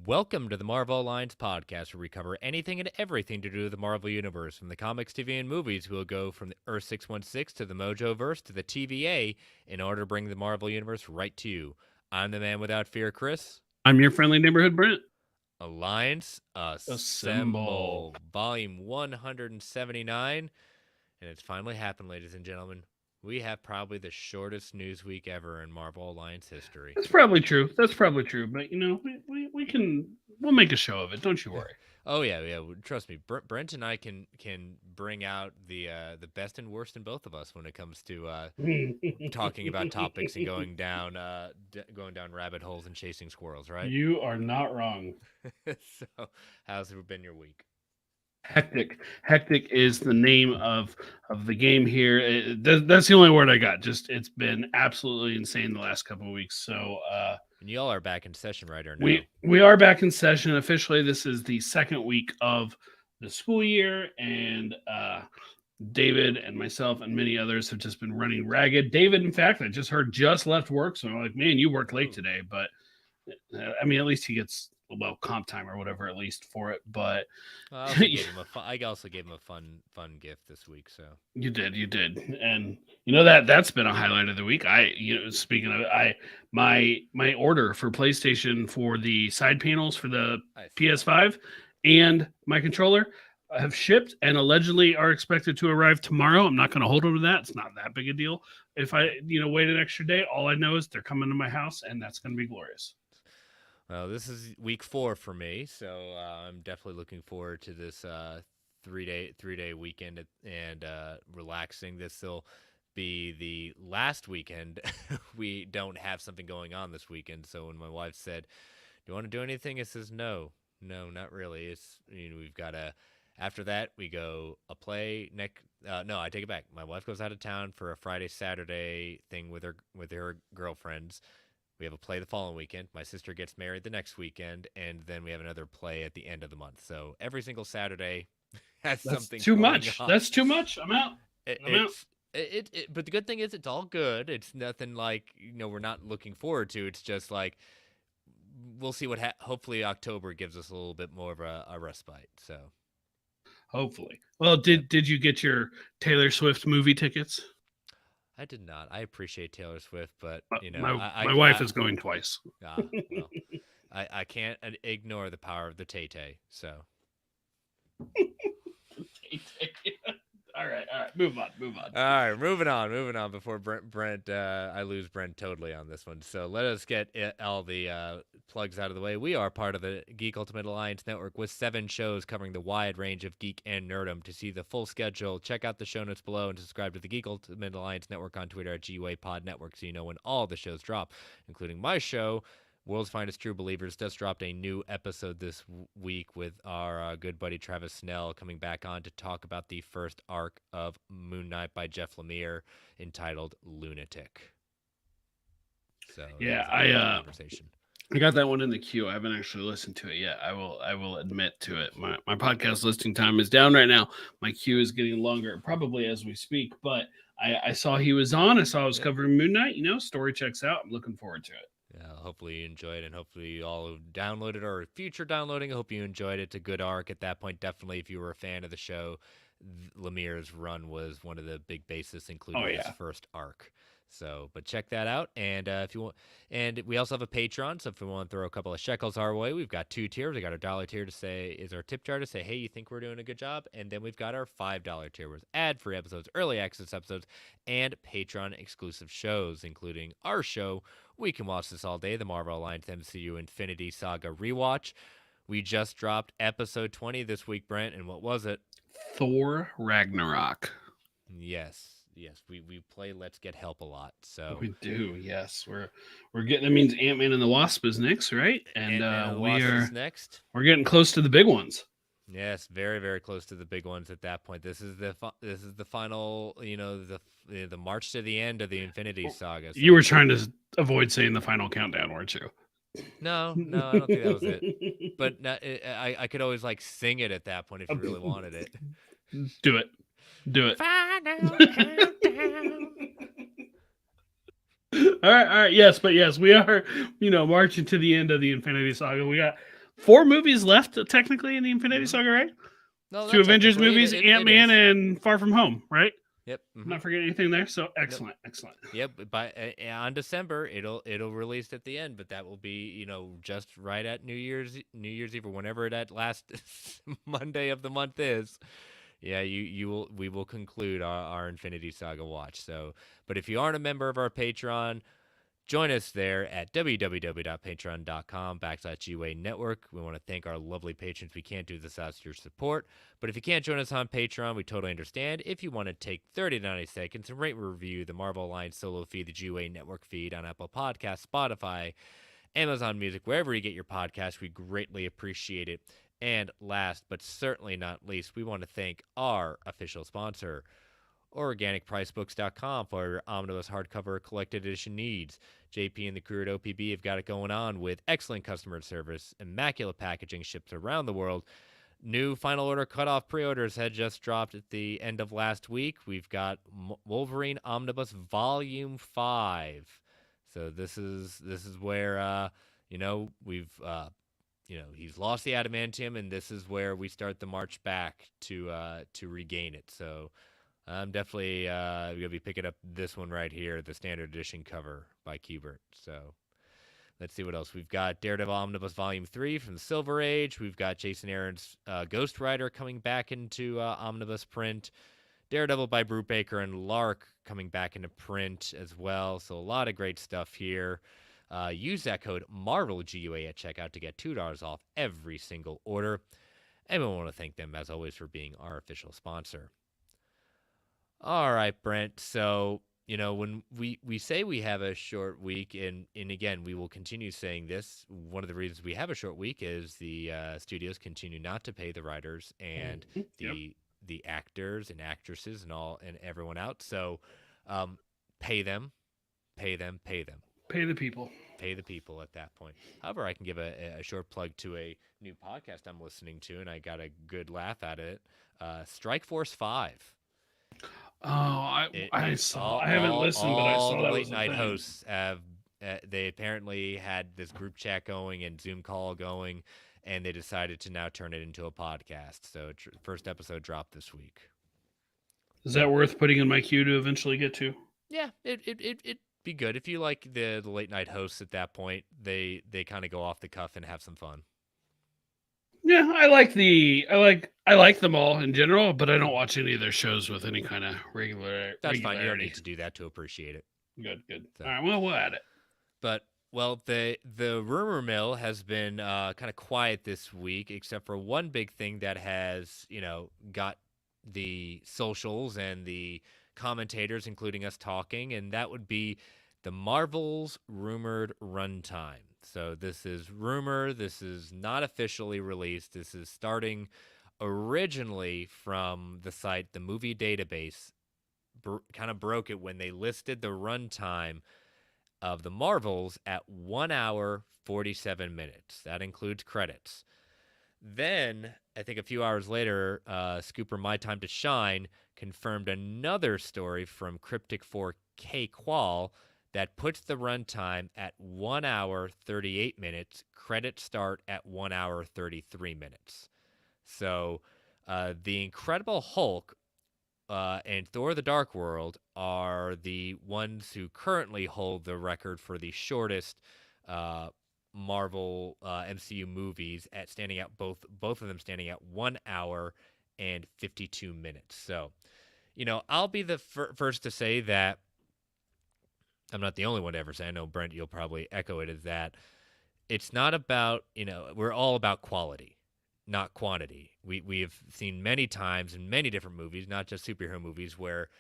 Welcome to the Marvel Alliance podcast, where we cover anything and everything to do with the Marvel Universe. From the comics, TV, and movies, we'll go from the Earth 616 to the Mojoverse to the TVA in order to bring the Marvel Universe right to you. I'm the man without fear, Chris. I'm your friendly neighborhood Brent. Alliance Assemble. Assemble, volume 179. And it's finally happened, ladies and gentlemen. We have probably the shortest news week ever in Marvel Alliance history. That's probably true. But we'll make a show of it. Don't you worry. Oh yeah. Trust me, Brent and I can bring out the best and worst in both of us when it comes to talking about topics and going down rabbit holes and chasing squirrels. Right? You are not wrong. So, how's it been your week? Hectic. Hectic is the name of the game here. That's the only word I got. Just it's been absolutely insane the last couple of weeks. So And y'all are back in session, right or no? we are back in session officially. This is the second week of the school year, and David and myself and many others have just been running ragged. David, in fact, I just heard just left work, so I'm like, man, you worked late today. But I mean, at least he gets comp time or whatever at least for it. But I also gave him a fun gift this week. So you did, and that's been a highlight of the week. Speaking of it, my order for PlayStation for the side panels for the PS5 and my controller have shipped and allegedly are expected to arrive tomorrow. I'm not going to hold them to that. It's not that big a deal. If I wait an extra day, all I know is they're coming to my house, and that's going to be glorious. Well, this is week 4 for me, so I'm definitely looking forward to this 3-day weekend and relaxing. This will be the last weekend we don't have something going on this weekend. So when my wife said, "Do you want to do anything?" It says no, not really. It's we've got a. After that, we go a play next. No, I take it back. My wife goes out of town for a Friday Saturday thing with her girlfriends. We have a play the following weekend. My sister gets married the next weekend, and then we have another play at the end of the month. So every single Saturday has something too going much. on. That's too much. I'm out. But the good thing is it's all good. It's nothing like we're not looking forward to. It's just like we'll see what. Hopefully October gives us a little bit more of a respite. So hopefully. Well, did you get your Taylor Swift movie tickets? I did not. I appreciate Taylor Swift, but my wife is going twice. Well, I can't ignore the power of the Tay-Tay. So. All right. Move on. All right, moving on. Before Brent, I lose Brent totally on this one. So let us get all the plugs out of the way. We are part of the Geek Ultimate Alliance Network with 7 shows covering the wide range of geek and nerdom. To see the full schedule, check out the show notes below and subscribe to the Geek Ultimate Alliance Network on Twitter at GUAPod Network so you know when all the shows drop, including my show, World's Finest True Believers. Just dropped a new episode this week with our good buddy Travis Snell coming back on to talk about the first arc of Moon Knight by Jeff Lemire entitled Lunatic. So yeah, conversation. I got that one in the queue. I haven't actually listened to it yet. I will admit to it. My podcast listening time is down right now. My queue is getting longer, probably as we speak. But I saw he was on. I saw I was covering Moon Knight. Story checks out. I'm looking forward to it. Yeah, hopefully you enjoyed it, and hopefully you all who downloaded or future downloading, I hope you enjoyed it. It's a good arc at that point. Definitely, if you were a fan of the show, Lemire's run was one of the big bases, including his first arc. So, but check that out, and if you want, and we also have a Patreon. So if you want to throw a couple of shekels our way, we've got 2 tiers. We got our $1 tier to say is our tip jar to say, hey, you think we're doing a good job, and then we've got our $5 tier with ad-free episodes, early access episodes, and Patreon exclusive shows, including our show. We Can Watch This All Day, the Marvel Alliance MCU Infinity Saga rewatch. We just dropped episode 20 this week, Brent, and what was it? Thor Ragnarok. Yes, we play Let's Get Help a lot. So we do. Yes, we're getting. That means Ant-Man and the Wasp is next, right? And is next. We're getting close to the big ones. Yes, very very close to the big ones at that point. This is the final. The march to the end of the Infinity Saga. So you were trying to avoid saying the final countdown, weren't you? No, I don't think that was it. But I could always sing it at that point if you really wanted it. Do it. Final countdown. All right. Yes, we are, marching to the end of the Infinity Saga. We got 4 movies left technically in the Infinity Saga, right? No, 2 not Avengers technically. movies, Ant-Man, Is. and Far From Home, right? Yep. I'm not forgetting anything there. So Nope. excellent. Yep. On December, it'll release at the end, but that will be just right at New Year's Eve, or whenever that last Monday of the month is. Yeah, we will conclude our Infinity Saga watch. So, but if you aren't a member of our Patreon, join us there at www.patreon.com/GUA Network. We want to thank our lovely patrons. We can't do this without your support. But if you can't join us on Patreon, we totally understand. If you want to take 30 to 90 seconds and rate and review the Marvel Alliance solo feed, the GUA Network feed on Apple Podcasts, Spotify, Amazon Music, wherever you get your podcasts, we greatly appreciate it. And last but certainly not least, we want to thank our official sponsor, OrganicPriceBooks.com, for your omnibus hardcover collected edition needs. JP and the crew at OPB have got it going on with excellent customer service, immaculate packaging, ships around the world. New final order cutoff pre-orders had just dropped at the end of last week. We've got Wolverine Omnibus Volume 5. So this is where we've he's lost the adamantium, and this is where we start the march back to regain it. So I'm definitely going to be picking up this one right here, the standard edition cover by Kubert. So let's see what else. We've got Daredevil Omnibus Volume 3 from the Silver Age. We've got Jason Aaron's Ghost Rider coming back into omnibus print. Daredevil by Brubaker and Lark coming back into print as well. So a lot of great stuff here. Use that code MARVELGUA at checkout to get $2 off every single order. And we want to thank them, as always, for being our official sponsor. All right, Brent. So, when we say we have a short week, and again, we will continue saying this, one of the reasons we have a short week is the studios continue not to pay the writers and the actors and actresses and everyone out. So, pay them. Pay the people. Pay the people at that point. However, I can give a short plug to a new podcast I'm listening to, and I got a good laugh at it. Strike Force 5. Oh, I saw. I haven't listened, but I saw the that late was a night thing. hosts have. They apparently had this group chat going and Zoom call going, and they decided to now turn it into a podcast. So, first episode dropped this week. Is that worth putting in my queue to eventually get to? Yeah, it'd be good if you like the late night hosts. At that point, they kind of go off the cuff and have some fun. Yeah, I like them all in general, but I don't watch any of their shows with any kind of regularity. That's fine. You don't need to do that to appreciate it. Good. So. All right, well, we'll add it. But the rumor mill has been kind of quiet this week, except for one big thing that has got the socials and the commentators, including us, talking, and that would be the Marvel's rumored runtime. So this is rumor. This is not officially released. This is starting originally from the site, the Movie Database, kind of broke it when they listed the runtime of the Marvels at 1 hour, 47 minutes. That includes credits. Then, I think a few hours later, Scooper My Time to Shine confirmed another story from Cryptic 4K Qual that puts the runtime at 1 hour, 38 minutes. Credits start at 1 hour, 33 minutes. So, The Incredible Hulk and Thor the Dark World are the ones who currently hold the record for the shortest Marvel MCU movies, at standing out both of them standing at 1 hour and 52 minutes. So, I'll be the first to say that I'm not the only one to ever say. I know, Brent, you'll probably echo it, is that it's not about, we're all about quality, not quantity. We have seen many times in many different movies, not just superhero movies, where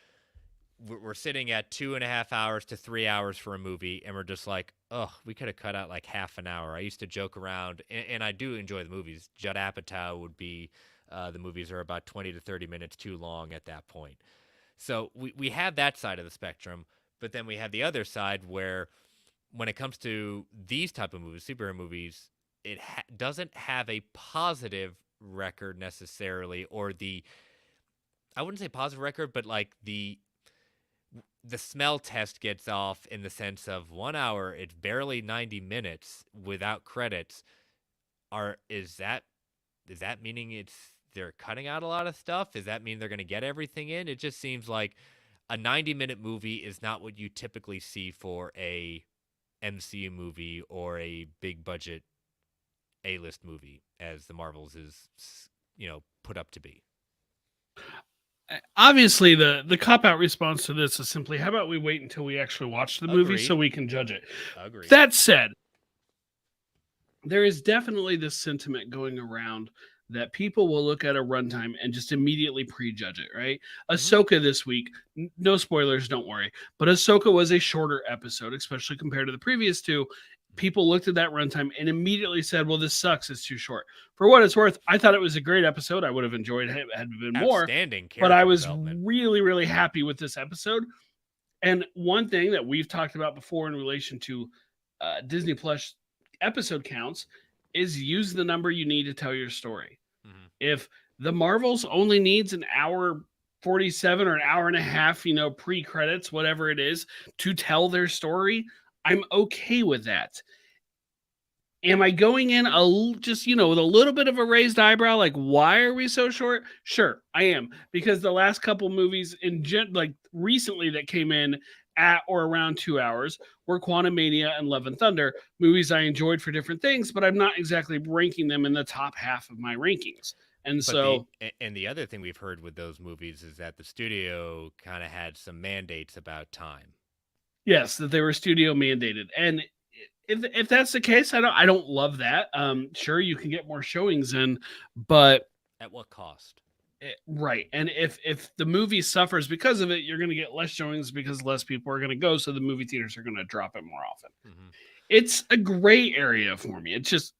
we're sitting at 2.5 hours to 3 hours for a movie, and we're just like, oh, we could have cut out like half an hour. I used to joke around, and I do enjoy the movies. Judd Apatow would be, the movies are about 20 to 30 minutes too long at that point. So we have that side of the spectrum, but then we have the other side where when it comes to these type of movies, superhero movies, it doesn't have a positive record necessarily, or I wouldn't say positive record, but like the smell test gets off in the sense of 1 hour, it's barely 90 minutes without credits. is that meaning they're cutting out a lot of stuff? Does that mean they're going to get everything in? It just seems like a 90-minute movie is not what you typically see for a MCU movie or a big budget A-list movie, as the Marvels is, put up to be. Obviously, the cop-out response to this is simply, how about we wait until we actually watch the movie so we can judge it? Agreed. That said, there is definitely this sentiment going around that people will look at a runtime and just immediately prejudge it, right? Ahsoka this week, no spoilers, don't worry, but Ahsoka was a shorter episode, especially compared to the previous two. People looked at that runtime and immediately said, well, this sucks, it's too short. For what it's worth, I thought it was a great episode. I would have enjoyed it had it been more. Outstanding character but I was development. really, really happy with this episode. And one thing that we've talked about before in relation to Disney Plus episode counts is use the number you need to tell your story. If the Marvels only needs an hour 47 or an hour and a half, pre-credits, whatever it is, to tell their story, I'm okay with that. Am I going in just with a little bit of a raised eyebrow, like, why are we so short? Sure, I am, because the last couple movies recently that came in at or around 2 hours were Quantumania and Love and Thunder, movies I enjoyed for different things, but I'm not exactly ranking them in the top half of my rankings. And the other thing we've heard with those movies is that the studio kind of had some mandates about time. Yes, that they were studio mandated. And if that's the case, I don't love that. Sure, you can get more showings in, but at what cost? Right. And if the movie suffers because of it, you're going to get less showings because less people are going to go, so the movie theaters are going to drop it more often. It's a gray area for me. It's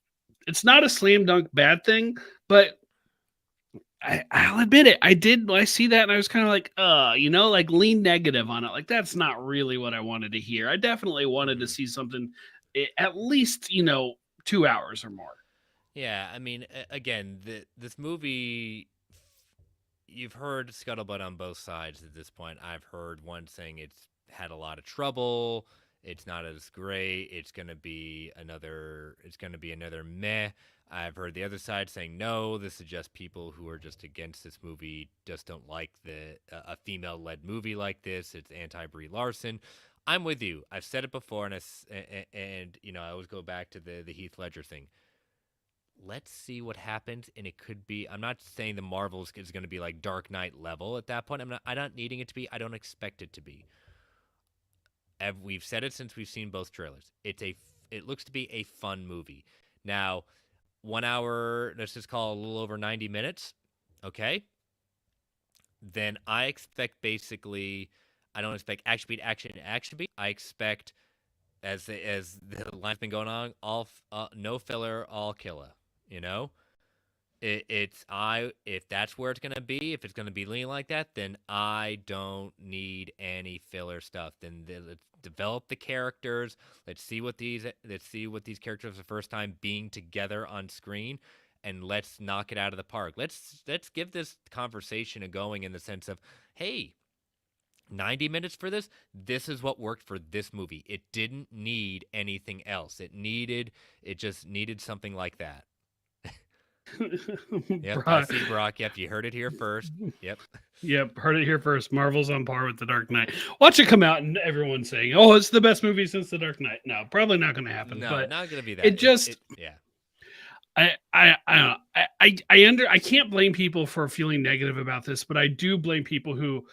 not a slam dunk bad thing, but I'll admit it. I see that and I was kind of like, lean negative on it. Like, that's not really what I wanted to hear. I definitely wanted to see something at least, 2 hours or more. Yeah. I mean, again, this movie, you've heard scuttlebutt on both sides at this point. I've heard one saying it's had a lot of trouble. It's not as great. It's going to be another meh. I've heard the other side saying, no, this is just people who are just against this movie, just don't like a female-led movie like this. It's anti-Brie Larson. I'm with you. I've said it before, and I always go back to the Heath Ledger thing. Let's see what happens, and it could be. I'm not saying the Marvels is going to be like Dark Knight level at that point. I'm not needing it to be. I don't expect it to be. We've said it since we've seen both trailers. It looks to be a fun movie. Now, 1 hour, let's just call it a little over 90 minutes, okay? Then I expect I don't expect action beat. I expect, as the line's been going on, no filler, all killer, If that's where it's going to be, if it's going to be leaning like that, then I don't need any filler stuff. Then let's develop the characters. Let's see what these characters the first time being together on screen, and let's knock it out of the park. Let's give this conversation a going in the sense of, hey, 90 minutes for this. This is what worked for this movie. It didn't need anything else. It just needed something like that. Yep, I see, Brock. Yep, you heard it here first. Yep, heard it here first. Marvel's on par with The Dark Knight. Watch it come out and everyone's saying, "Oh, it's the best movie since The Dark Knight." No, probably not going to happen. No, but not going to be that. Yeah. I can't blame people for feeling negative about this, but I do blame people who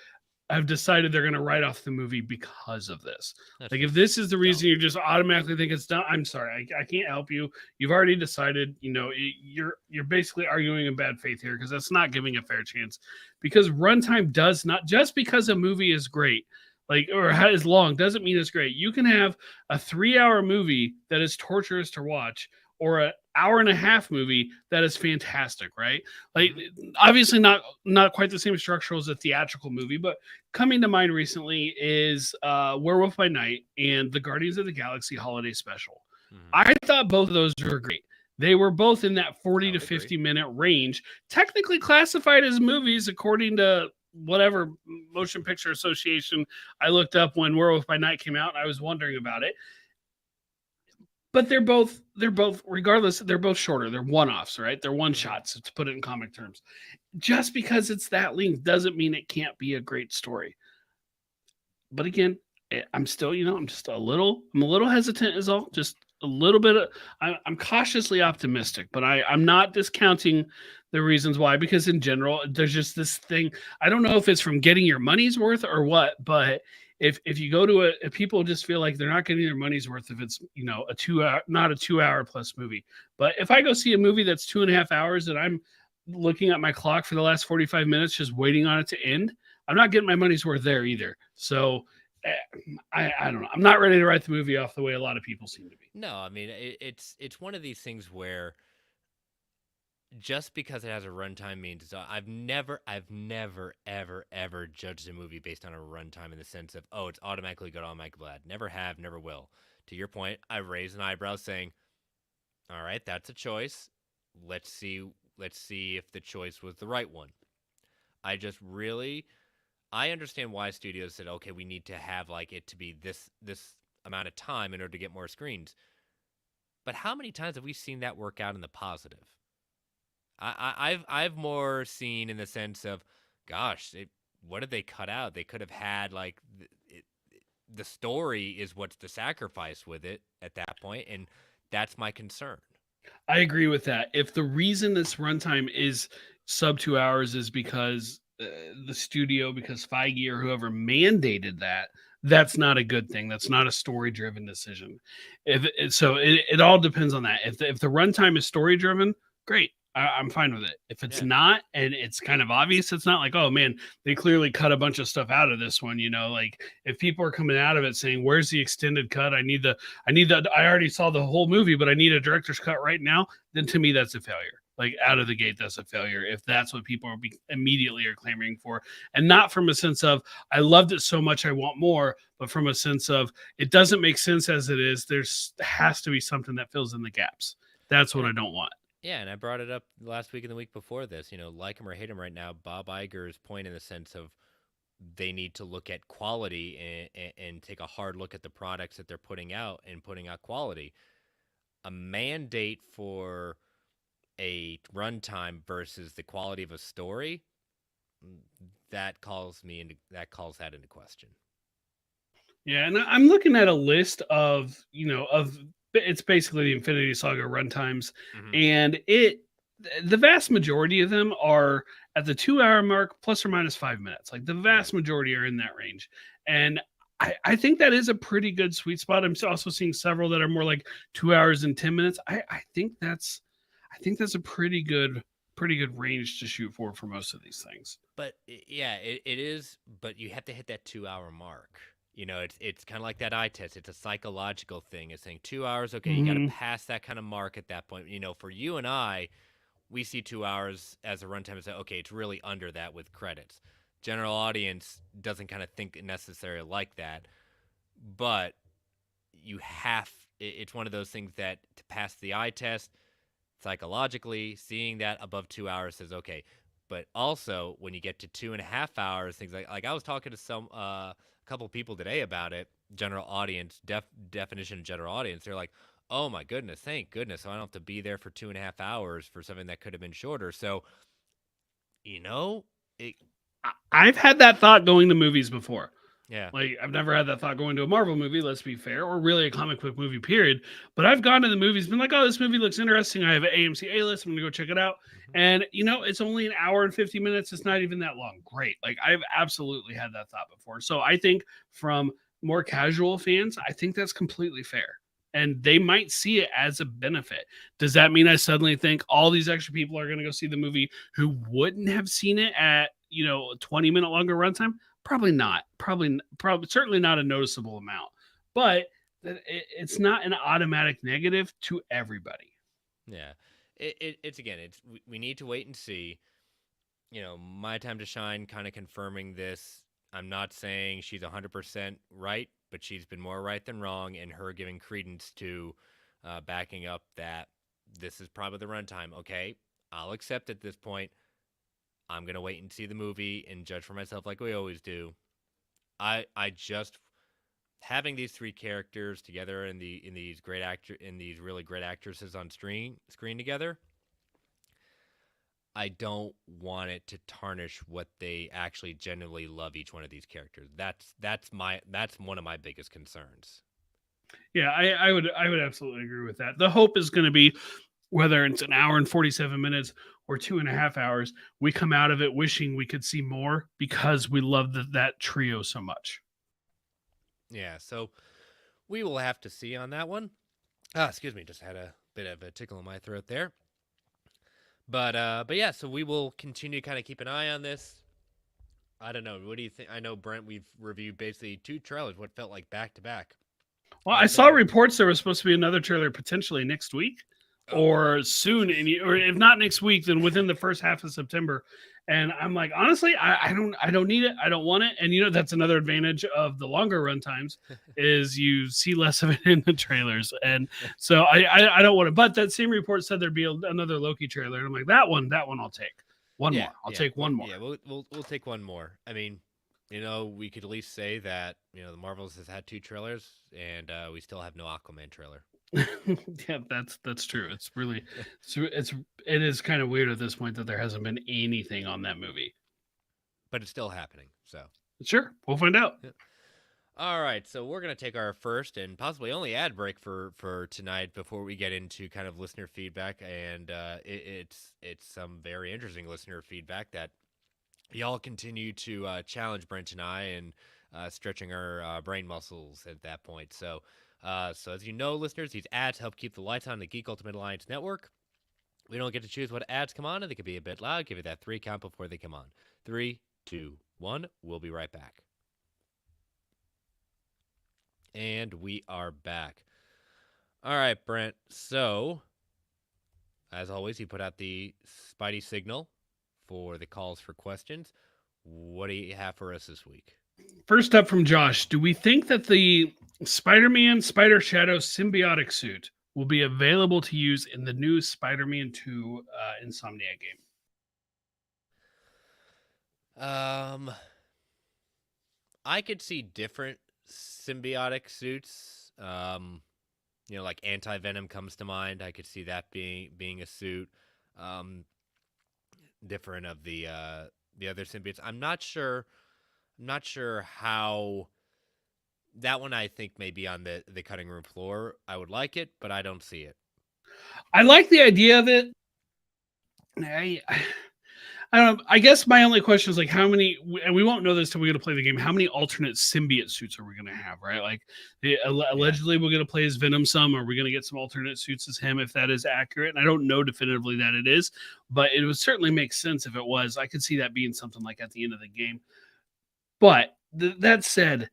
have decided they're going to write off the movie because of this. If this is the reason you just automatically think it's done, I'm sorry, I can't help you. You've already decided, you're basically arguing in bad faith here, because that's not giving a fair chance. Because runtime does not, just because a movie is great, or is long, doesn't mean it's great. You can have a 3-hour movie that is torturous to watch, or an hour and a half movie that is fantastic, right? Obviously not quite the same structure as a theatrical movie, but coming to mind recently is Werewolf by Night and the Guardians of the Galaxy Holiday Special. I thought both of those were great. They were both in that 40 to 50 minute range, technically classified as movies according to whatever Motion Picture Association I looked up when Werewolf by Night came out, and I was wondering about it. but they're both regardless, they're both shorter. They're one-offs, right? They're one Hmm. shots, to put it in comic terms. Just because it's that length doesn't mean it can't be a great story. But again, I'm still, I'm a little hesitant is all. Just a little bit of, I'm cautiously optimistic, but I'm not discounting the reasons why, because in general, there's just this thing. I don't know if it's from getting your money's worth or what, but if you go to if people just feel like they're not getting their money's worth if it's, a 2 hour, not a 2 hour plus movie. But if I go see a movie that's 2.5 hours and I'm looking at my clock for the last 45 minutes just waiting on it to end, I'm not getting my money's worth there either. So eh, I don't know. I'm not ready to write the movie off the way a lot of people seem to be. No, I mean it's one of these things where just because it has a runtime means I've never ever judged a movie based on a runtime in the sense of, oh, it's automatically good, automatically bad. Never have, never will. To your point, I raised an eyebrow saying, all right, that's a choice. Let's see let's see if the choice was the right one. I just really I understand why studios said, okay, we need to have like it to be this amount of time in order to get more screens. But how many times have we seen that work out in the positive? I've more seen in the sense of, gosh, what did they cut out? They could have had like the story is what's the sacrifice with it at that point, and that's my concern. I agree with that. If the reason this runtime is sub 2 hours is because the studio, because Feige or whoever mandated that, that's not a good thing. That's not a story driven decision. It all depends on that. If the runtime is story driven, great. I'm fine with it. If it's Yeah, not, and it's kind of obvious, it's not like, oh man, they clearly cut a bunch of stuff out of this one. Like if people are coming out of it saying, "Where's the extended cut? I already saw the whole movie, but I need a director's cut right now," then to me that's a failure. Like out of the gate, that's a failure. If that's what people immediately are clamoring for, and not from a sense of I loved it so much I want more, but from a sense of it doesn't make sense as it is. There's has to be something that fills in the gaps. That's what and I don't want. yeah, and I brought it up last week and the week before this. Like him or hate him right now, Bob Iger's point in the sense of they need to look at quality and take a hard look at the products that they're putting out and putting out quality. A mandate for a runtime versus the quality of a story, that calls that into question. Yeah, and I'm looking at a list of, it's basically the Infinity Saga runtimes, Hmm. and the vast majority of them are at the 2 hour mark, plus or minus 5 minutes. Like the Yeah. vast majority are in that range, and I think that is a pretty good sweet spot. I'm also seeing several that are more like 2 hours and 10 minutes. I think that's a pretty good range to shoot for most of these things. But yeah, it is. But you have to hit that 2 hour mark. It's kind of like that eye test. It's a psychological thing. It's saying 2 hours. Okay, you got to Mm-hmm. pass that kind of mark at that point. For you and I, we see 2 hours as a runtime and say, okay, it's really under that with credits. General audience doesn't kind of think necessarily like that, but you have. It's one of those things that to pass the eye test psychologically, seeing that above 2 hours says okay. But also when you get to 2.5 hours, things like I was talking to some a couple people today about it. General audience definition of general audience. They're like, oh my goodness, thank goodness, so I don't have to be there for 2.5 hours for something that could have been shorter. So you know, it, I've had that thought going to movies before. yeah. Like I've never had that thought going to a Marvel movie, let's be fair, or really a comic book movie, period. But I've gone to the movies, been like, oh, this movie looks interesting. I have an AMC A list. I'm gonna go check it out. Hmm. And it's only an hour and 50 minutes. It's not even that long. Great. Like I've absolutely had that thought before. So I think from more casual fans, I think that's completely fair. And they might see it as a benefit. Does that mean I suddenly think all these extra people are going to go see the movie who wouldn't have seen it at, a 20-minute longer runtime? Probably not. Probably certainly not a noticeable amount. But it's not an automatic negative to everybody. Yeah. It's again, we need to wait and see. My time to shine kind of confirming this. I'm not saying she's 100% right, but she's been more right than wrong, and her giving credence to backing up that this is probably the runtime. Okay, I'll accept at this point. I'm going to wait and see the movie and judge for myself like we always do. I just having these three characters together in these really great actresses on screen together, I don't want it to tarnish what they actually genuinely love each one of these characters. That's one of my biggest concerns. Yeah, I would absolutely agree with that. The hope is going to be, whether it's an hour and 47 minutes or 2.5 hours, we come out of it wishing we could see more because we love that trio so much. Yeah, so we will have to see on that one. Excuse me, just had a bit of a tickle in my throat there. But yeah, so we will continue to kind of keep an eye on this. I don't know. What do you think? I know, Brent, we've reviewed basically 2 trailers, what felt like back to back. Well, I saw reports there was supposed to be another trailer potentially next week or soon, or if not next week, then within the first half of September. And I'm like, honestly, I don't need it. I don't want it. And that's another advantage of the longer run times is you see less of it in the trailers. And so I don't want it. But that same report said there'd be another Loki trailer. And I'm like, that one I'll take. One more. I'll take one more. Yeah, we'll take one more. I mean, we could at least say that, the Marvels has had 2 trailers and we still have no Aquaman trailer. Yeah, that's true. It's really it is kind of weird at this point that there hasn't been anything on that movie. But it's still happening. So sure, we'll find out. Yeah. All right, so we're going to take our first and possibly only ad break for tonight before we get into kind of listener feedback, and it's some very interesting listener feedback that y'all continue to challenge Brent and I and stretching our brain muscles at that point. So as you know, listeners, these ads help keep the lights on in the Geek Ultimate Alliance network. We don't get to choose what ads come on, and they can be a bit loud. Give it that 3 count before they come on. 3, 2, 1. We'll be right back. And we are back. All right, Brent. So, as always, you put out the Spidey signal for the calls for questions. What do you have for us this week? First up from Josh, do we think that the Spider-Man Spider Shadow symbiotic suit will be available to use in the new Spider-Man 2 Insomniac game? I could see different symbiotic suits. Like Anti-Venom comes to mind. I could see that being a suit. Different of the other symbiotes. I'm not sure how that one, I think, may be on the cutting room floor. I would like it, but I don't see it. I like the idea of it. I don't know. I guess my only question is like how many, and we won't know this till we get to play the game. How many alternate symbiote suits are we going to have, right? Like allegedly we're going to play as Venom some, or we're going to get some alternate suits as him if that is accurate. And I don't know definitively that it is, but it would certainly make sense if it was. I could see that being something like at the end of the game. But that said,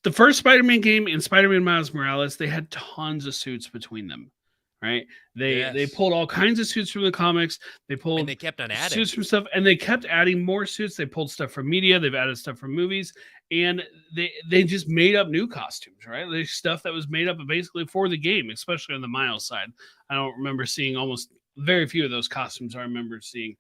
the first Spider-Man game and Spider-Man Miles Morales, they had tons of suits between them. Right? They pulled all kinds of suits from the comics. They pulled and they kept on adding suits from stuff, and they kept adding more suits. They pulled stuff from media. They've added stuff from movies, and they just made up new costumes. Right? There's stuff that was made up basically for the game, especially on the Miles side. I don't remember seeing almost very few of those costumes. I remember seeing.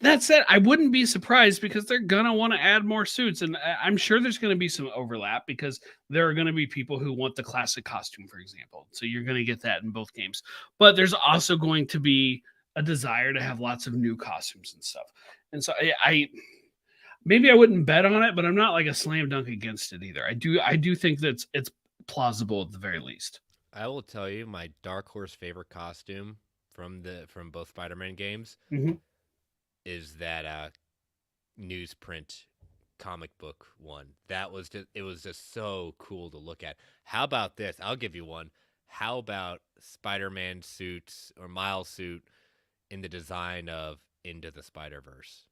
That said, I wouldn't be surprised because they're going to want to add more suits. And I'm sure there's going to be some overlap because there are going to be people who want the classic costume, for example. So you're going to get that in both games. But there's also going to be a desire to have lots of new costumes and stuff. And so I maybe I wouldn't bet on it, but I'm not like a slam dunk against it either. I do think that it's plausible at the very least. I will tell you my dark horse favorite costume from both Spider-Man games. Mm-hmm. Is that newsprint comic book one. It was just so cool to look at. How about this? I'll give you one. How about Spider-Man suits or Miles suit in the design of Into the Spider-Verse?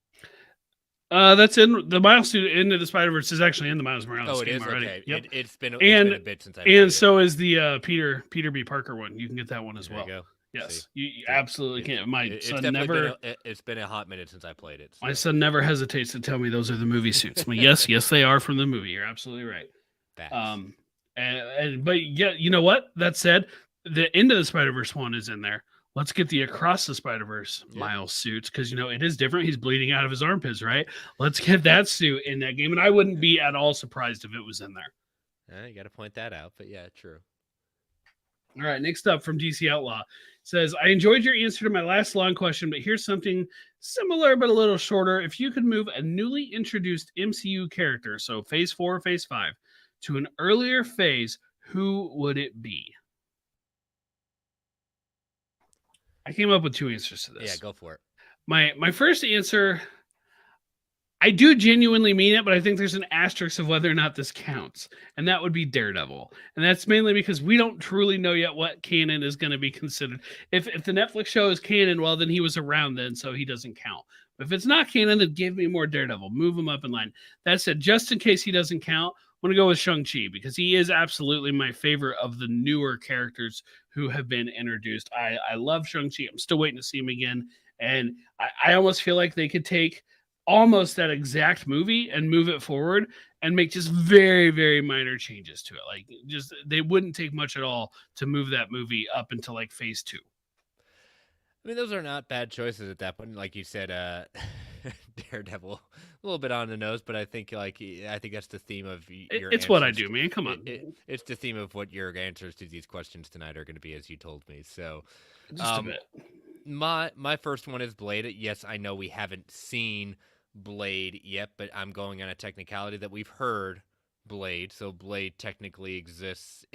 That's in the Miles suit. Into the Spider-Verse is actually in the Miles Morales game is already. Okay. Yep. It's been a bit since I played it. And so is the Peter B. Parker one. You can get that one as well. There you go. Yes, you absolutely can. My son never. It's been a hot minute since I played it. So. My son never hesitates to tell me those are the movie suits. Well, yes, they are from the movie. You're absolutely right. Facts. But yeah, you know what? That said, the Into the Spider-Verse one is in there. let's get the Across the Spider-Verse Miles suits, because it is different. He's bleeding out of his armpits, right? Let's get that suit in that game, and I wouldn't be at all surprised if it was in there. You got to point that out, but yeah, true. All right, next up from DC Outlaw says, I enjoyed your answer to my last long question, but here's something similar but a little shorter. If you could move a newly introduced MCU character, so phase 4 or phase 5, to an earlier phase, who would it be? I came up with 2 answers to this. Yeah, go for it. My first answer, I do genuinely mean it, but I think there's an asterisk of whether or not this counts, and that would be Daredevil. And that's mainly because we don't truly know yet what canon is going to be considered. If the Netflix show is canon, well, then he was around then, so he doesn't count. But if it's not canon, then give me more Daredevil. Move him up in line. That said, just in case he doesn't count, I'm going to go with Shang-Chi, because he is absolutely my favorite of the newer characters who have been introduced. I love Shang-Chi. I'm still waiting to see him again. And I almost feel like they could take almost that exact movie and move it forward and make just very, very minor changes to it. Like, just they wouldn't take much at all to move that movie up until like phase 2. I mean, those are not bad choices at that point. Like you said, Daredevil, a little bit on the nose, but I think that's the theme of your. It's what I do, man. Come on. It's the theme of what your answers to these questions tonight are going to be, as you told me. So, just a bit. My first one is Blade. Yes, I know we haven't seen Blade yet, but I'm going on a technicality that we've heard Blade. So Blade technically exists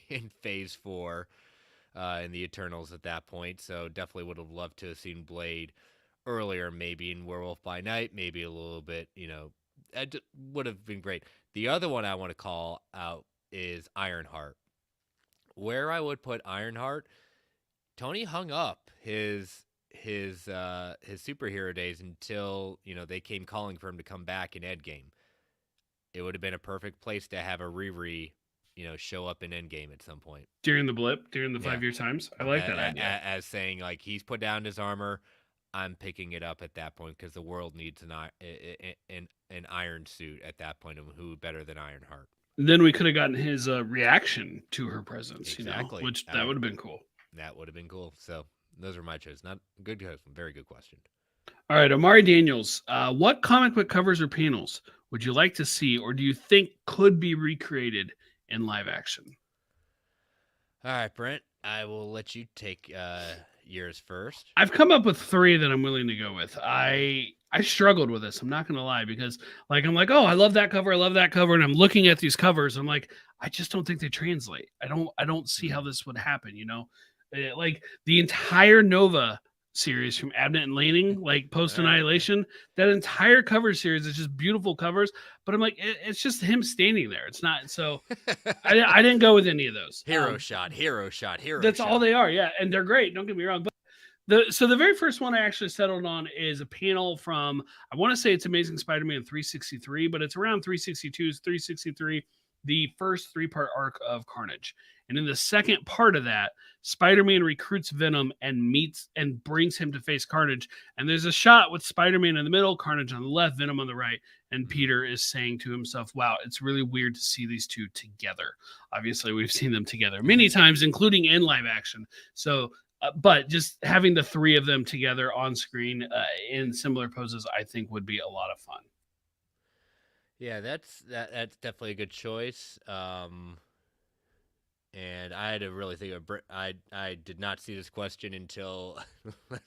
in phase 4. In the Eternals at that point, so definitely would have loved to have seen Blade earlier, maybe in Werewolf by Night, maybe a little bit, it would have been great. The other one I want to call out is Ironheart. Where I would put Ironheart, Tony hung up his superhero days until they came calling for him to come back in Endgame. It would have been a perfect place to have a Riri show up in Endgame at some point. During the blip, during the 5-year times. I like that idea. As saying, like, he's put down his armor, I'm picking it up at that point because the world needs an iron suit at that point. And who better than Ironheart? Then we could have gotten his reaction to her presence, exactly. Which that would have been cool. That would have been cool. So those are my choices. Not good, very good question. All right, Amari Daniels. What comic book covers or panels would you like to see, or do you think could be recreated in live action? All right, Brent, I will let you take yours first. I've come up with 3 that I'm willing to go with. I struggled with this. I'm not going to lie, because I'm like, oh, I love that cover. And I'm looking at these covers. I'm like, I just don't think they translate. I don't see how this would happen. Like the entire Nova series from Abnett and Lanning, like Post Annihilation, that entire cover series is just beautiful covers. But I'm like, it's just him standing there. It's not. So I didn't go with any of those. Hero shot. That's all they are. Yeah. And they're great. Don't get me wrong. But the very first one I actually settled on is a panel from, I want to say it's Amazing Spider-Man 363, but it's around 362, 363, the first 3-part arc of Carnage. And in the second part of that, Spider-Man recruits Venom and brings him to face Carnage. And there's a shot with Spider-Man in the middle, Carnage on the left, Venom on the right. And Peter is saying to himself, wow, it's really weird to see these two together. Obviously, we've seen them together many times, including in live action. So, but just having the 3 of them together on screen in similar poses, I think would be a lot of fun. Yeah, that's definitely a good choice. And I had to really think of I did not see this question until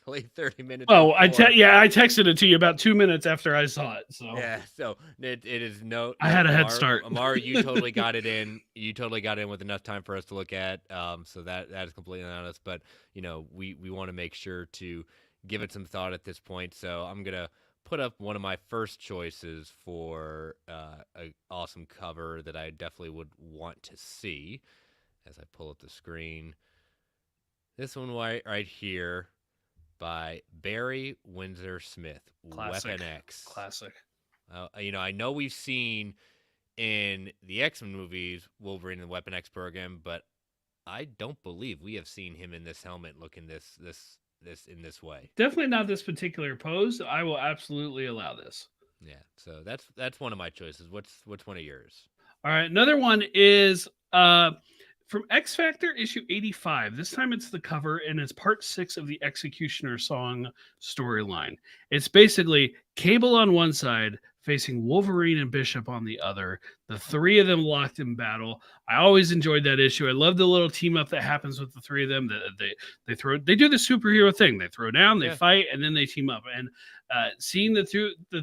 late 30 minutes. Oh, I texted it to you about 2 minutes after I saw it. So yeah, so it is no. I had a head start. Amari, you totally got it in. You totally got in with enough time for us to look at. So that is completely on us. But we want to make sure to give it some thought at this point. So I'm gonna put up one of my first choices for an awesome cover that I definitely would want to see. As I pull up the screen, this one right here by Barry Windsor Smith, Weapon X. Classic. I know we've seen in the X-Men movies Wolverine and the Weapon X program, but I don't believe we have seen him in this helmet looking this in this way. Definitely not this particular pose. I will absolutely allow this. Yeah, so that's one of my choices. What's one of yours? All right, another one is From X Factor issue 85. This time it's the cover, and it's part 6 of the Executioner song storyline. It's basically Cable on one side facing Wolverine and Bishop on the other. The three of them locked in battle. I always enjoyed that issue. I love the little team up that happens with the three of them. They do the superhero thing. They throw down, they fight, and then they team up. And seeing the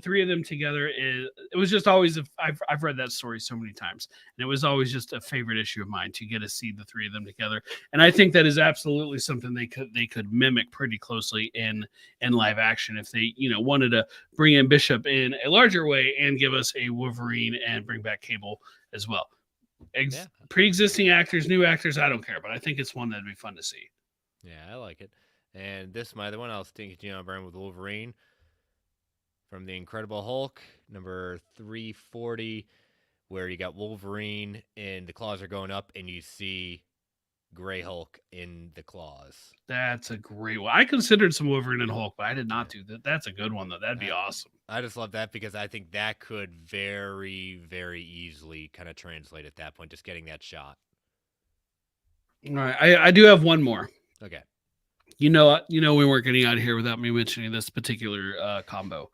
three of them together it was just always I've read that story so many times, and it was always just a favorite issue of mine to get to see the three of them together. And I think that is absolutely something they could mimic pretty closely in live action if they wanted to bring in Bishop in a larger way and give us a Wolverine and bring back Cable as well. Pre-existing actors, new actors, I don't care, but I think it's one that'd be fun to see. Yeah, I like it. And this is my other one. I was thinking, Brian, with Wolverine from the Incredible Hulk, number 340, where you got Wolverine and the claws are going up, and you see Gray Hulk in the claws. That's a great one. I considered some Wolverine and Hulk, but I did not do that. That's a good one, though. That'd be awesome. I just love that because I think that could very, very easily kind of translate at that point, just getting that shot. All right. I do have one more. Okay. We weren't getting out of here without me mentioning this particular combo.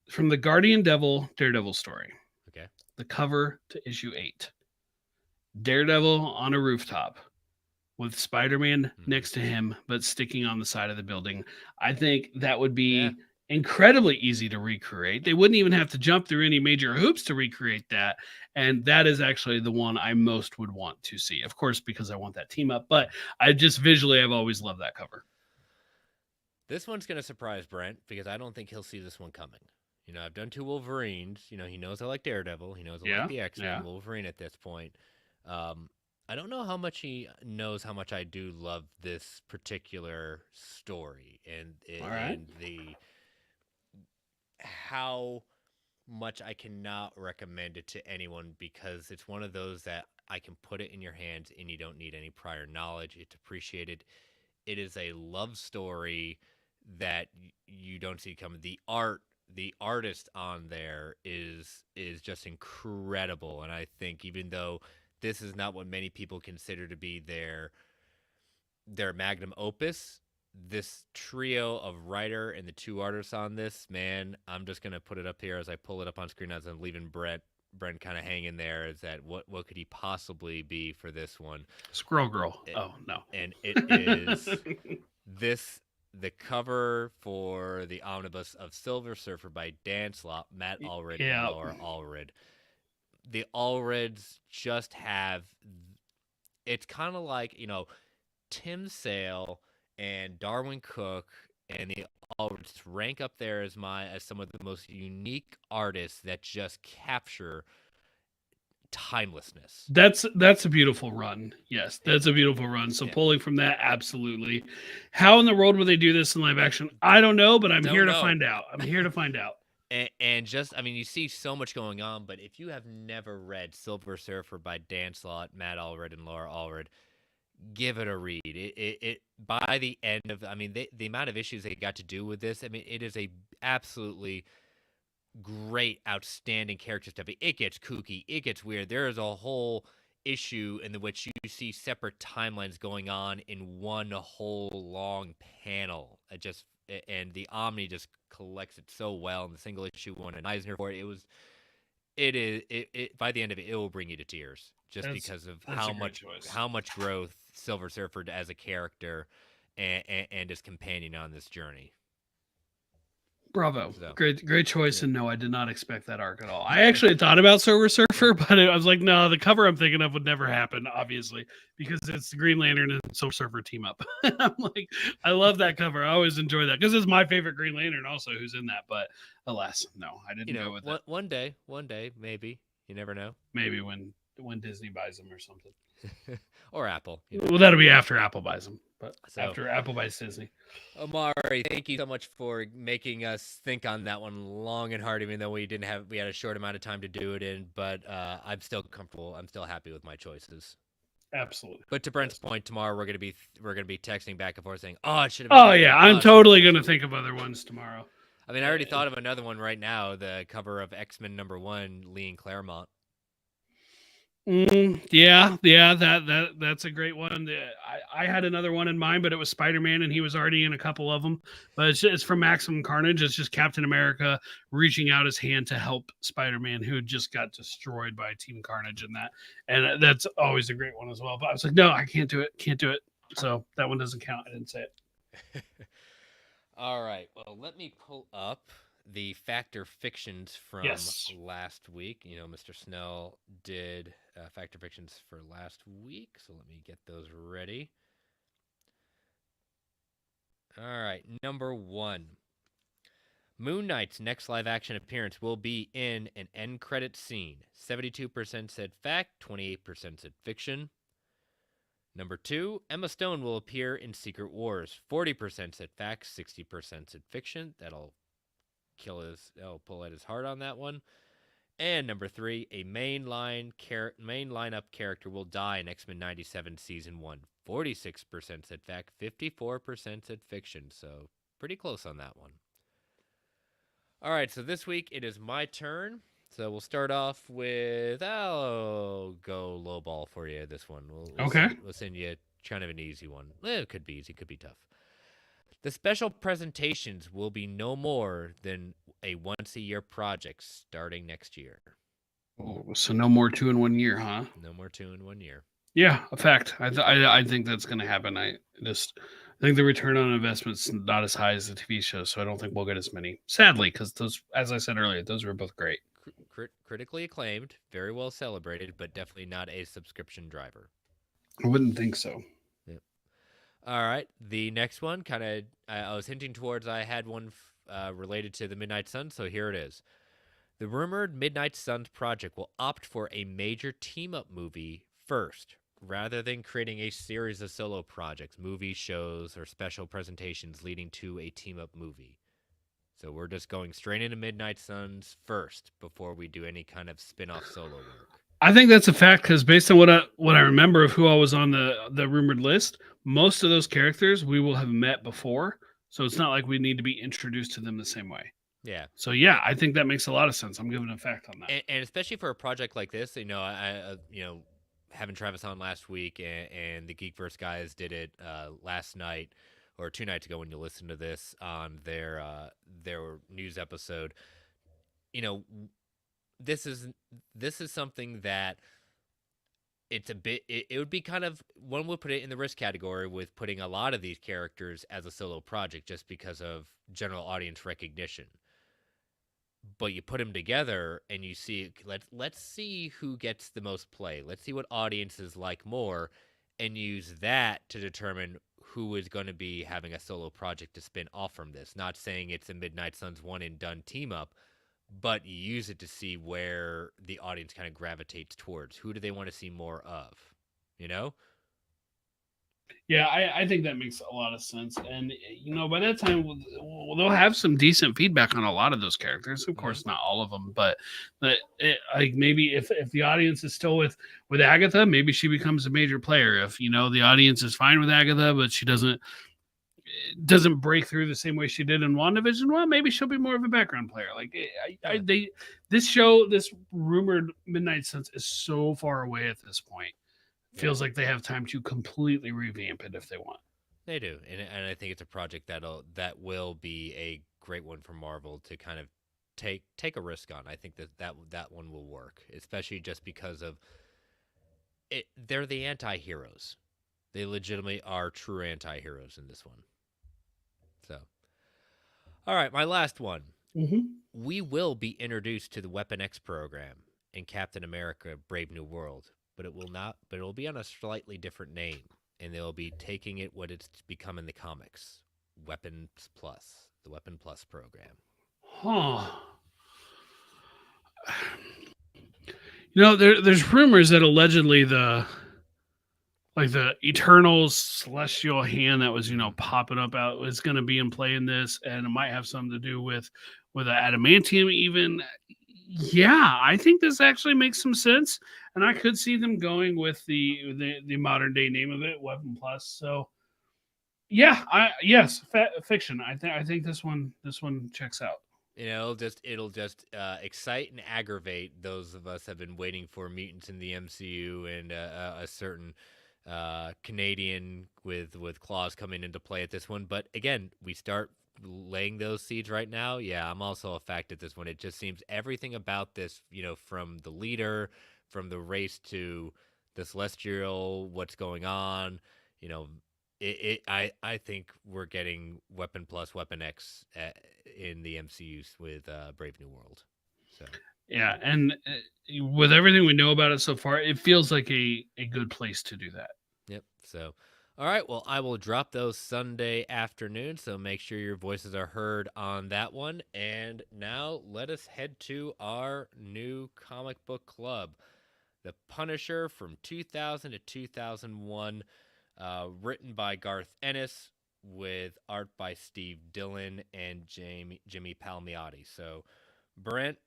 From the Guardian Devil Daredevil story. Okay. The cover to issue 8. Daredevil on a rooftop with Spider-Man next to him, but sticking on the side of the building. I think that would be incredibly easy to recreate. They wouldn't even have to jump through any major hoops to recreate that. And that is actually the one I most would want to see. Of course, because I want that team up. But I just visually, I've always loved that cover. This one's going to surprise Brent because I don't think he'll see this one coming. I've done 2 Wolverines. He knows I like Daredevil. He knows I like the X-Men. Wolverine at this point. I don't know how much he knows how much I do love this particular story and how much I cannot recommend it to anyone because it's one of those that I can put it in your hands and you don't need any prior knowledge. It's appreciated. It is a love story that you don't see coming. The artist on there is just incredible, and I think even though this is not what many people consider to be their magnum opus, this trio of writer and the 2 artists on this, man, I'm just gonna put it up here as I pull it up on screen as I'm leaving Brent kind of hanging there. Is that what could he possibly be for this one? Squirrel Girl. Oh no, and it is the cover for the omnibus of Silver Surfer by Dan Slott, Matt Allred, and Laura Allred. The Allreds just have, it's kind of like, Tim Sale and Darwin Cook and the Allreds rank up there as some of the most unique artists that just capture timelessness. That's a beautiful run. Yes, that's a beautiful run. So pulling from that, absolutely. How in the world would they do this in live action? I don't know, but I'm here to find out. And just, you see so much going on, but if you have never read Silver Surfer by Dan Slott, Matt Allred, and Laura Allred, give it a read. It by the end of, the amount of issues they got to do with this, it is a absolutely great, outstanding character stuff. It gets kooky, it gets weird. There is a whole issue in which you see separate timelines going on in one whole long panel. And the Omni just collects it so well. And the single issue won an Eisner for it. It by the end of it, it will bring you to tears because of how much growth Silver Surfer as a character and his companion on this journey. Bravo. So, great choice. Yeah. And no, I did not expect that arc at all. I actually thought about Silver Surfer, but I was like, no, the cover I'm thinking of would never happen, obviously, because it's the Green Lantern and Silver Surfer team up. I'm like, I love that cover. I always enjoy that because it's my favorite Green Lantern also who's in that. But alas, no, I didn't go with that. One day, maybe. You never know. Maybe when Disney buys them or something. Or Apple. Well, that'll be after Apple buys them. But after Apple buys Disney. Omari, thank you so much for making us think on that one long and hard, even though we had a short amount of time to do it in. But I'm still comfortable. I'm still happy with my choices. Absolutely. But to Brent's point, tomorrow we're gonna be texting back and forth saying, "Oh, it should have." Oh yeah, I'm totally gonna think of other ones tomorrow. I already thought of another one right now. The cover of X-Men #1, Lee and Claremont. Yeah, that's a great one. I had another one in mind, but it was Spider-Man, and he was already in a couple of them. But it's from Maximum Carnage. It's just Captain America reaching out his hand to help Spider-Man, who just got destroyed by Team Carnage in that, and that's always a great one as well. But I was like, no, I can't do it, can't do it. So that one doesn't count. I didn't say it. All right. Well, let me pull up the Factor Fictions from Yes. last week. Mr. Snell did Factor Fictions for last week, so let me get those ready. All right. Number 1. Moon Knight's next live action appearance will be in an end credit scene. 72% said fact, 28% said fiction. Number 2, Emma Stone will appear in Secret Wars. 40% said fact, 60% said fiction. That'll pull at his heart on that one. And number 3, a main lineup character will die in X-Men 97 Season 1. 46% said fact, 54% said fiction. So pretty close on that one. All right, so this week it is my turn. So we'll start off with, I'll go low ball for you this one. Okay. We'll send you kind of an easy one. It could be easy, could be tough. The special presentations will be no more than a once-a-year project starting next year. Oh, so no more 2 in 1 year, huh? No more 2 in 1 year. Yeah, a fact. I think that's going to happen. I think the return on investment's not as high as the TV show, so I don't think we'll get as many. Sadly, because those, as I said earlier, those were both great. Critically acclaimed, very well celebrated, but definitely not a subscription driver. I wouldn't think so. Yep. All right, the next one, kind of, I was hinting towards. I had one related to the Midnight Suns, so here it is. The rumored Midnight Suns project will opt for a major team-up movie first, rather than creating a series of solo projects, movies, shows, or special presentations leading to a team-up movie. So we're just going straight into Midnight Suns first before we do any kind of spin-off solo work. I think that's a fact because based on what I remember of who I was on the rumored list, most of those characters we will have met before, so it's not like we need to be introduced to them the same way. Yeah. So yeah, I think that makes a lot of sense. I'm giving a fact on that. And especially for a project like this, I having Travis on last week and the Geekverse guys did it last night or 2 nights ago when you listen to this on their news episode. This is something that it's a bit. It would be kind of, one would put it in the risk category with putting a lot of these characters as a solo project just because of general audience recognition. But you put them together and you see, let's see who gets the most play. Let's see what audiences like more, and use that to determine who is going to be having a solo project to spin off from this. Not saying it's a Midnight Suns one and done team up, but you use it to see where the audience kind of gravitates towards. Who do they want to see more of? Yeah, I think that makes a lot of sense. And, by that time, they'll have some decent feedback on a lot of those characters. Of course, not all of them, but like maybe if the audience is still with Agatha, maybe she becomes a major player. If, the audience is fine with Agatha, but she doesn't break through the same way she did in WandaVision, well, maybe she'll be more of a background player. Like this rumored Midnight Suns is so far away at this point. Feels like they have time to completely revamp it if they want. They do, and I think it's a project that will be a great one for Marvel to kind of take a risk on. I think that one will work, especially just because of it. They're the anti-heroes. They legitimately are true anti-heroes in this one. So, all right, my last one. Mm-hmm. We will be introduced to the Weapon X program in Captain America: Brave New World. But it will be on a slightly different name, and they'll be taking it what it's become in the comics, Weapons Plus, the Weapon Plus program. Huh. There's rumors that allegedly the Eternals celestial hand that was, popping up out was going to be in play in this, and it might have something to do with the adamantium even. Yeah, I think this actually makes some sense, and I could see them going with the modern day name of it, Weapon Plus. So, yeah, fiction. I think this one checks out. It'll just excite and aggravate those of us have been waiting for mutants in the MCU and a certain Canadian with claws coming into play at this one. But again, we start laying those seeds right now. Yeah, I'm also a fact at this one. It just seems everything about this, from the leader, from the race to the celestial, what's going on, you know, I think we're getting Weapon Plus Weapon X in the MCU with Brave New World. So Yeah, and with everything we know about it so far, it feels like a good place to do that. yep. So all right, well, I will drop those Sunday afternoon, so make sure your voices are heard on that one. And now let us head to our new comic book club, The Punisher from 2000 to 2001, written by Garth Ennis with art by Steve Dillon and Jimmy Palmiotti. So, Brent,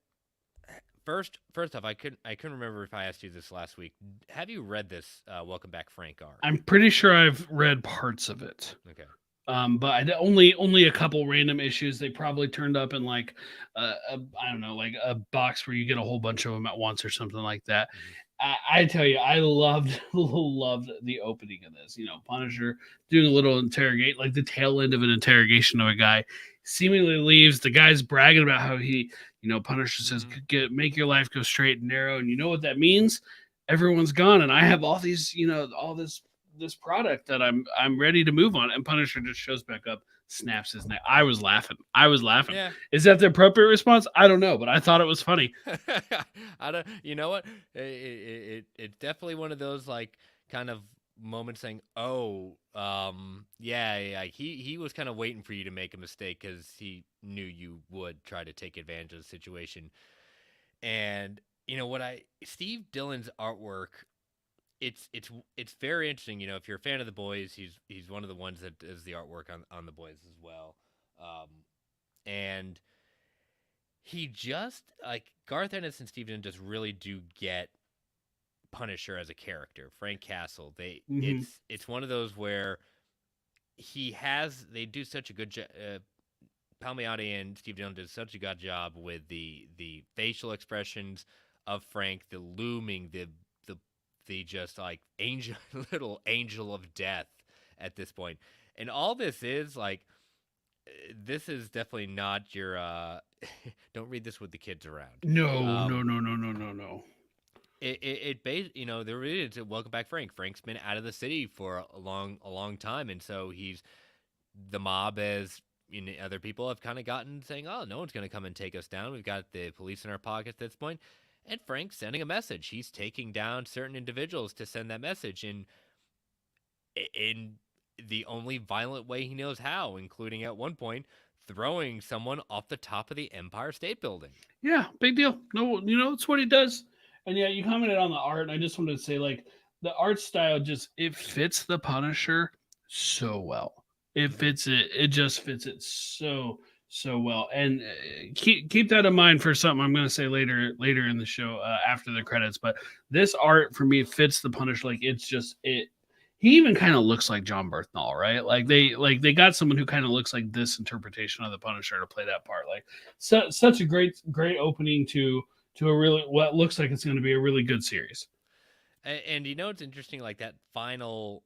first off, I couldn't remember if I asked you this last week. Have you read this Welcome Back Frank arc? I'm pretty sure I've read parts of it. Okay. But only a couple random issues. They probably turned up in like I don't know, like a box where you get a whole bunch of them at once or something like that. Mm-hmm. I tell you, I loved loved the opening of this. Punisher doing a little interrogate, like the tail end of an interrogation of a guy, seemingly leaves. The guy's bragging about how Punisher says, make your life go straight and narrow, and you know what that means? Everyone's gone, and I have all these, all this product that I'm ready to move on. And Punisher just shows back up, snaps his neck. I was laughing. Yeah. Is that the appropriate response? I don't know, but I thought it was funny. I don't. You know what? It's definitely one of those like kind of moments saying, "Oh, yeah. He was kind of waiting for you to make a mistake because he knew you would try to take advantage of the situation." And Steve Dillon's artwork, it's very interesting. If you're a fan of the boys, he's one of the ones that does the artwork on the boys as well, and he just like Garth Ennis and Steven just really do get Punisher as a character. Frank Castle, Mm-hmm. it's one of those where they do such a good job. Palmiotti and Steve Dillon did such a good job with the facial expressions of Frank, the looming, the just like angel, little angel of death at this point, and all this is like this is definitely not your don't read this with the kids around. No, no, Um no, no, no, no, no. there really is a Welcome Back Frank. Frank's been out of the city for a long time, and so he's the mob as other people have kind of gotten saying, "Oh, no one's going to come and take us down. We've got the police in our pockets at this point." And Frank's sending a message. He's taking down certain individuals to send that message in the only violent way he knows how, including at one point throwing someone off the top of the Empire State Building. Yeah, big deal. No, it's what he does. And yeah, you commented on the art, and I just wanted to say, like, the art style it fits the Punisher so well. It fits it. It just fits it so well. And keep that in mind for something I'm going to say later in the show after the credits. But this art for me fits the Punisher. Like, it's just it. He even kind of looks like John Berthnall, right? They got someone who kind of looks like this interpretation of the Punisher to play that part. Like, such a great opening to a really what looks like it's going to be a really good series. And it's interesting, like that final.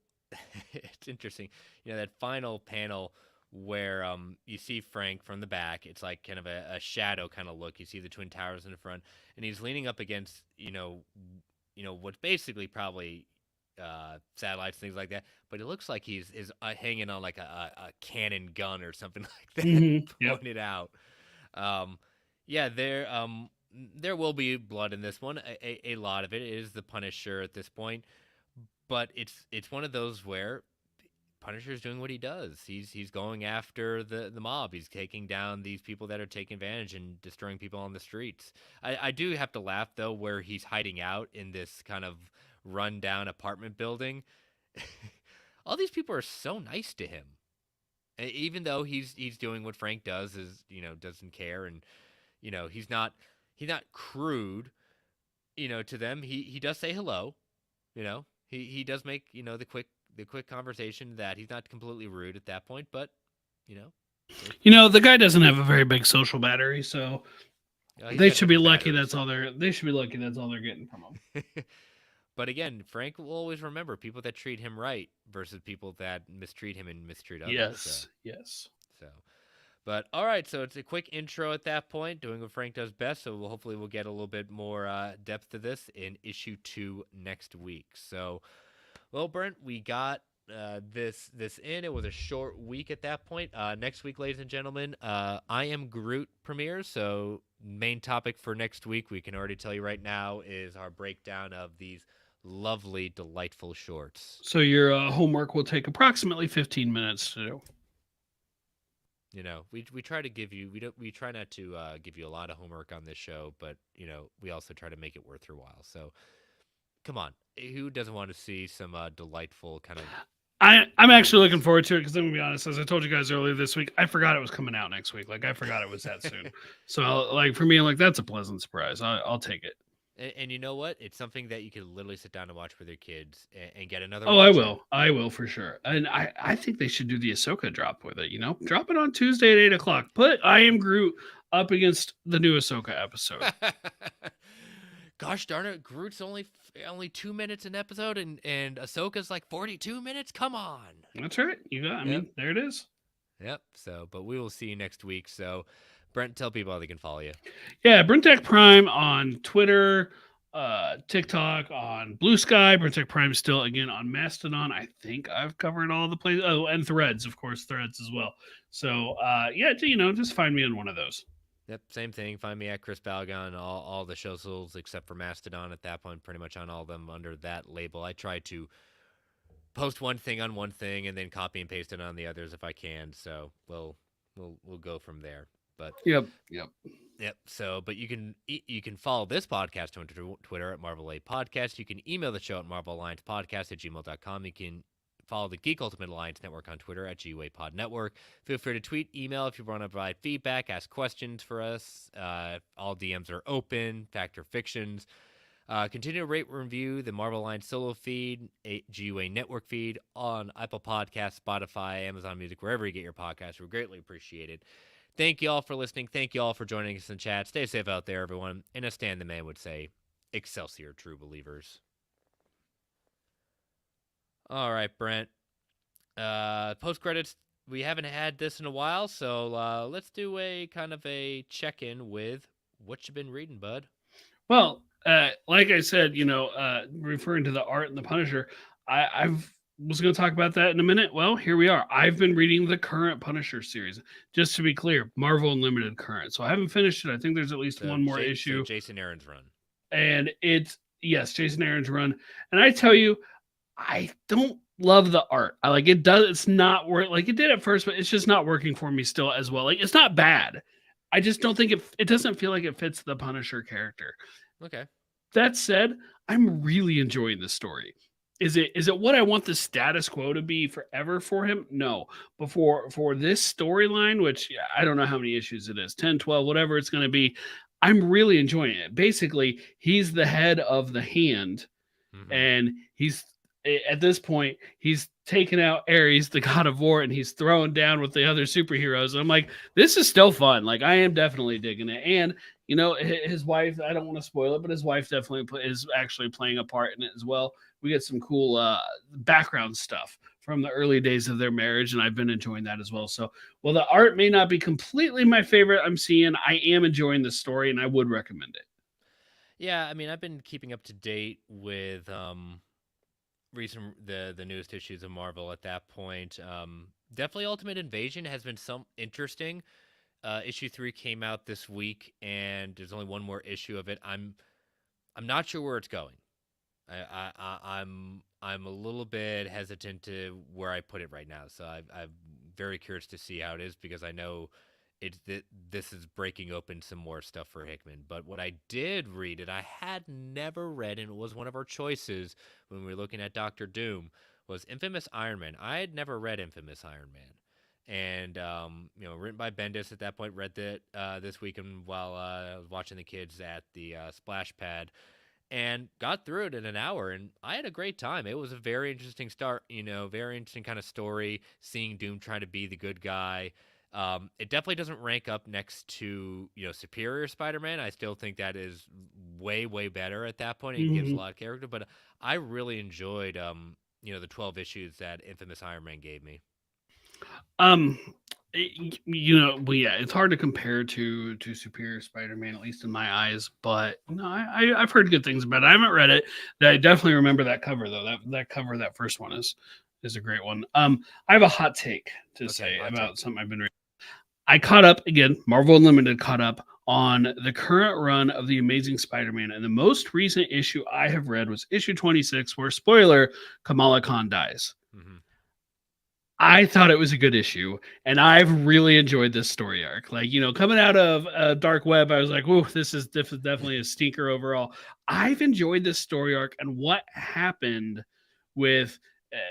It's interesting, that final panel where you see Frank from the back. It's like kind of a shadow kind of look. You see the Twin Towers in the front, and he's leaning up against what's basically probably satellites, things like that. But it looks like he's hanging on like a cannon gun or something like that, Yep. pointed out. Um, yeah, there will be blood in this one. A lot of it is the Punisher at this point, but it's one of those where Punisher's doing what he does. He's going after the mob. He's taking down these people that are taking advantage and destroying people on the streets. I do have to laugh though, where he's hiding out in this kind of rundown apartment building. All these people are so nice to him, even though he's doing what Frank does, is doesn't care, and he's not crude, to them. He does say hello, he does make the quick conversation that he's not completely rude at that point, but you know The guy doesn't have a very big social battery, so He's they got should be different lucky. batteries. They should be lucky. That's all they're getting from him. But again, Frank will always remember people that treat him right versus people that mistreat him and mistreat others. Yes, yes. So. But all right, so it's a quick intro at that point, doing what Frank does best. So hopefully we'll get a little bit more depth to this in issue 2 next week. So, well, Brent, we got this in. It was a short week at that point. Next week, ladies and gentlemen, I Am Groot premieres. So main topic for next week, we can already tell you right now, is our breakdown of these lovely, delightful shorts. So your homework will take approximately 15 minutes to do. We try to give you we try not to give you a lot of homework on this show, but we also try to make it worth your while. So come on, who doesn't want to see some delightful kind of? I'm actually looking forward to it because I'm gonna be honest. As I told you guys earlier this week, I forgot it was coming out next week. Like I forgot it was that soon. So like for me, I'm like that's a pleasant surprise. I'll take it. And you know what? It's something that you can literally sit down and watch with your kids and get another. Oh, I will. I will for sure. And I think they should do the Ahsoka drop with it. Drop it on Tuesday at 8:00. Put I Am Groot up against the new Ahsoka episode. Gosh darn it, Groot's only 2 minutes an episode, and Ahsoka's like 42 minutes. Come on. That's right. You got. I mean, there it is. Yep. So, but we will see you next week. So, Brent, tell people how they can follow you. Yeah, BrentTech Prime on Twitter, TikTok, on Blue Sky. BrentTech Prime still again on Mastodon. I think I've covered all the places. Oh, and Threads, of course, Threads as well. So yeah, just find me on one of those. Yep, same thing. Find me at Chris Balgon, all the socials except for Mastodon at that point, pretty much on all of them under that label. I try to post one thing on one thing and then copy and paste it on the others if I can. So we'll go from there. But yep. So, but you can follow this podcast on Twitter at Marvel A Podcast. You can email the show at marvelalliancepodcast@gmail.com. You can follow the Geek Ultimate Alliance Network on Twitter at GUA Pod Network. Feel free to tweet, email if you want to provide feedback, ask questions for us. All DMs are open. Fact or fictions. Continue to rate and review the Marvel Alliance solo feed, GUA network feed on Apple Podcasts, Spotify, Amazon Music, wherever you get your podcasts. We're greatly appreciated. Thank you all for listening. Thank you all for joining us in the chat. Stay safe out there, everyone. And as Stan the Man would say, Excelsior, true believers. All right, Brent. Post credits. We haven't had this in a while, so let's do a kind of a check-in with what you've been reading, bud. Well, like I said, referring to the art and the Punisher, I've was going to talk about that in a minute. Well, here we are. I've been reading the current Punisher series. Just to be clear, Marvel Unlimited current. So I haven't finished it. I think there's at least one more issue. Jason Aaron's run. And Jason Aaron's run. And I tell you, I don't love the art. I like it does. It's not work like it did at first, but it's just not working for me still as well. Like it's not bad. I just don't think it doesn't feel like it fits the Punisher character. Okay. That said, I'm really enjoying this story. Is it what I want the status quo to be forever for him? No. But for this storyline, which I don't know how many issues it is, 10, 12, whatever it's going to be, I'm really enjoying it. Basically, he's the head of the Hand, and he's at this point, he's taken out Ares, the god of war, and he's throwing down with the other superheroes. And I'm like, this is still fun. Like, I am definitely digging it. And, his wife, I don't want to spoil it, but his wife definitely is actually playing a part in it as well. We get some cool background stuff from the early days of their marriage, and I've been enjoying that as well. So, while the art may not be completely my favorite I'm seeing, I am enjoying the story, and I would recommend it. Yeah, I mean, I've been keeping up to date with the newest issues of Marvel at that point. Definitely Ultimate Invasion has been some interesting. Issue 3 came out this week, and there's only one more issue of it. I'm not sure where it's going. I'm a little bit hesitant to where I put it right now. So I'm very curious to see how it is, because I know this is breaking open some more stuff for Hickman. But what I did read, and I had never read, and it was one of our choices when we were looking at Doctor Doom, was Infamous Iron Man. I had never read Infamous Iron Man. And, written by Bendis at that point, read that this weekend while I was watching the kids at the splash pad, and got through it in an hour, and I had a great time. It was a very interesting start, very interesting kind of story, seeing Doom try to be the good guy. It definitely doesn't rank up next to Superior Spider-Man. I still think that is way better at that point. It gives a Mhm. lot of character, but I really enjoyed the 12 issues that Infamous Iron Man gave me. Um, yeah, it's hard to compare to Superior Spider-Man, at least in my eyes. But no, I've heard good things about it. I haven't read it. I definitely remember that cover though. That cover, that first one is a great one. I have a hot take to Okay, say hot take. about something I've been reading. I caught up again. Marvel Unlimited caught up on the current run of the Amazing Spider-Man, and the most recent issue I have read was issue 26, where spoiler Kamala Khan dies. Mm-hmm. I thought it was a good issue, and I've really enjoyed this story arc. Like, coming out of Dark Web, I was like, "Whoa, this is definitely a stinker overall." I've enjoyed this story arc and what happened with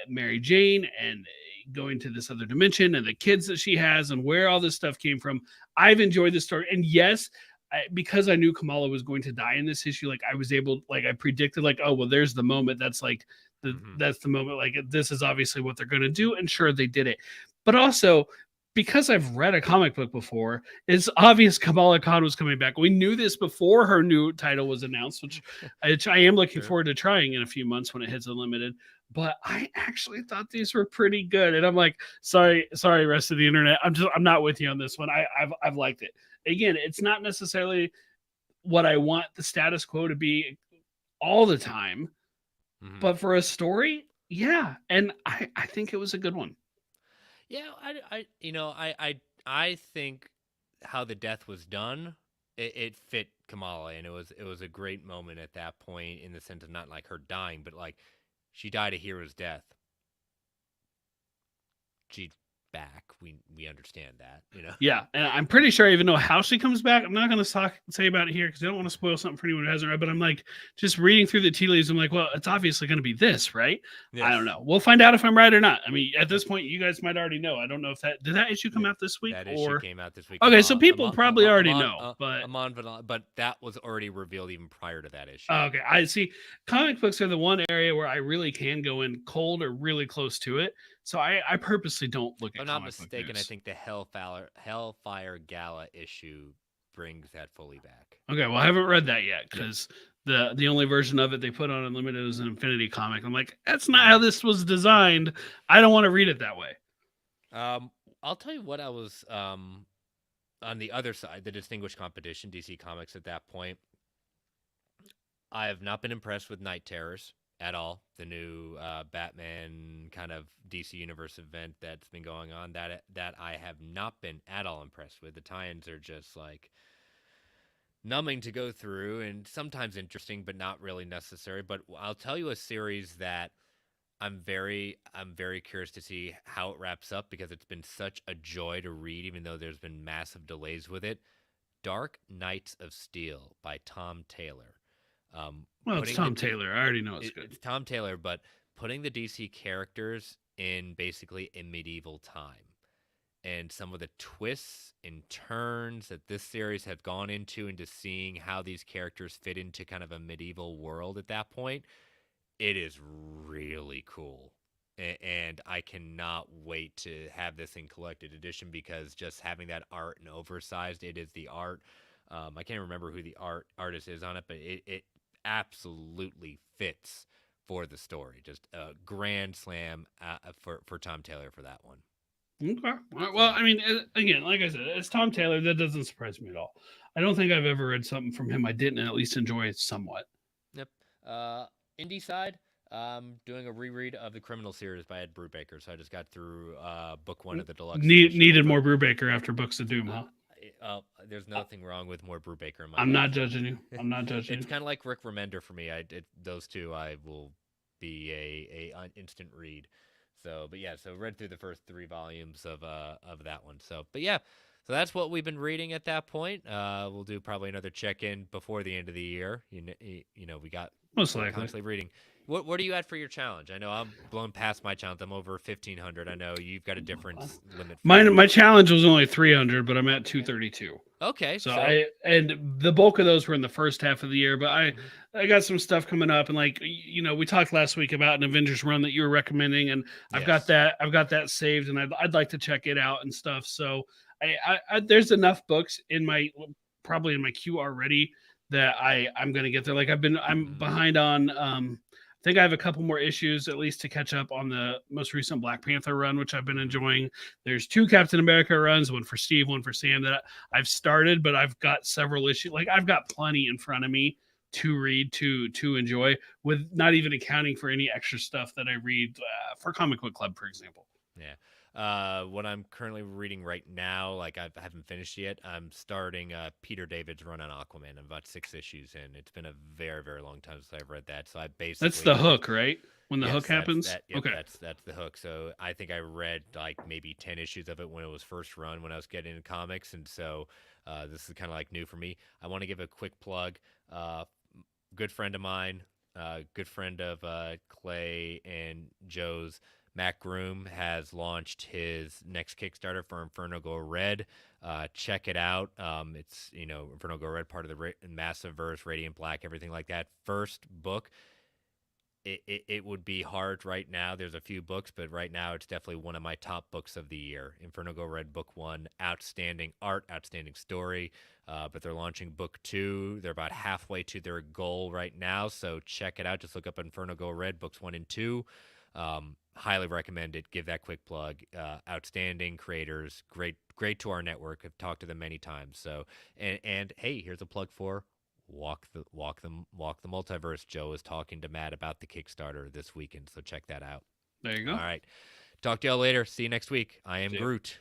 Mary Jane and going to this other dimension and the kids that she has and where all this stuff came from. I've enjoyed this story, and yes, because I knew Kamala was going to die in this issue, like I was able, like I predicted, like, oh well, there's the moment. That's like that's the moment. Like this is obviously what they're going to do, and sure they did it. But also because I've read a comic book before, it's obvious Kamala Khan was coming back. We knew this before her new title was announced, which I am looking forward to trying in a few months when it hits Unlimited. But I actually thought these were pretty good, and I'm like, sorry, rest of the internet. I'm not with you on this one. I've liked it. Again, it's not necessarily what I want the status quo to be all the time, but for a story, yeah, and I think it was a good one. Yeah, I think how the death was done, it fit Kamala, and it was a great moment at that point in the sense of not like her dying, but like she died a hero's death. She's back. We understand that, Yeah, and I'm pretty sure I even know how she comes back. I'm not going to say about it here because I don't want to spoil something for anyone who hasn't read. But I'm like, just reading through the tea leaves, I'm like, well, it's obviously going to be this, right? Yes. I don't know. We'll find out if I'm right or not. I mean, at this point, you guys might already know. I don't know if did that issue come out this week That or issue came out this week. Okay, so people probably already know, but but that was already revealed even prior to that issue. Okay, I see. Comic books are the one area where I really can go in cold or really close to it. So I purposely don't look at. If I'm not mistaken, I think the Hellfire Gala issue brings that fully back. Okay, well I haven't read that yet because the only version of it they put on Unlimited is an Infinity comic. I'm like, that's not how this was designed. I don't want to read it that way. I'll tell you what I was on the other side, the distinguished competition, DC Comics at that point. I have not been impressed with Night Terrors at all. The new Batman kind of DC Universe event that's been going on, that I have not been at all impressed with. The tie-ins are just like numbing to go through and sometimes interesting, but not really necessary. But I'll tell you a series that I'm very curious to see how it wraps up because it's been such a joy to read, even though there's been massive delays with it. Dark Knights of Steel by Tom Taylor. Well, it's Tom Taylor. I already know it's good. It's Tom Taylor, but putting the DC characters in basically a medieval time. And some of the twists and turns that this series have gone into seeing how these characters fit into kind of a medieval world at that point, it is really cool. And I cannot wait to have this in collected edition because just having that art and oversized, it is the art. I can't remember who the artist is on it, but it absolutely fits for the story. Just a grand slam for Tom Taylor for that one. Okay. Well, I mean, again, like I said, it's Tom Taylor. That doesn't surprise me at all. I don't think I've ever read something from him I didn't at least enjoy it somewhat. Yep. Indie side, doing a reread of the Criminal series by Ed Brubaker. So I just got through book one of the deluxe. Needed more Brubaker after Books of Doom, huh? There's nothing wrong with more Brubaker in my I'm not judging you. I'm not judging It's kind of like Rick Remender for me. Those two I will be an instant read. So, but yeah, so read through the first 3 volumes of that one. So, but yeah, so that's what we've been reading at that point. We'll do probably another check-in before the end of the year. You know, we got most likely constantly reading. What are you at for your challenge? I know I'm blown past my challenge. I'm over 1,500. I know you've got a different limit. My challenge was only 300, but I'm at 232. Okay, so and the bulk of those were in the first half of the year, but I got some stuff coming up, and like we talked last week about an Avengers run that you were recommending, and I've got that saved, and I'd like to check it out and stuff. So There's enough books in my probably in my queue already that I'm gonna get there. Like I'm behind on I think I have a couple more issues at least to catch up on the most recent Black Panther run, which I've been enjoying. There's 2 Captain America runs, one for Steve, one for Sam that I've started, but I've got several issues. Like I've got plenty in front of me to read to enjoy, with not even accounting for any extra stuff that I read for Comic Book Club, for example. Yeah. What I'm currently reading right now, like I haven't finished yet. I'm starting Peter David's run on Aquaman. I'm about 6 issues in. It's been a very, very long time since I've read that. So I That's basically the hook, right? When the hook yes, that's happens. that. Yep, Okay. that's the hook. So I think I read like maybe 10 issues of it when it was first run when I was getting into comics, and so this is kind of like new for me. I want to give a quick plug. Uh, Good friend of mine, good friend of Clay and Joe's, Matt Groom has launched his next Kickstarter for Inferno Go Red. Check it out. It's Inferno Go Red, part of the Massive Verse, Radiant Black, everything like that. First book. It would be hard right now. There's a few books, but right now it's definitely one of my top books of the year. Inferno Go Red Book 1, outstanding art, outstanding story. But they're launching Book 2. They're about halfway to their goal right now, so check it out. Just look up Inferno Go Red Books 1 and 2. Highly recommend it. Give that quick plug. Outstanding creators, great to our network. I've talked to them many times. So and hey, here's a plug for Walk the Multiverse. Joe is talking to Matt about the Kickstarter this weekend, so check that out. There you All go. right. Talk to y'all later. See you next week. I am See ya. Groot.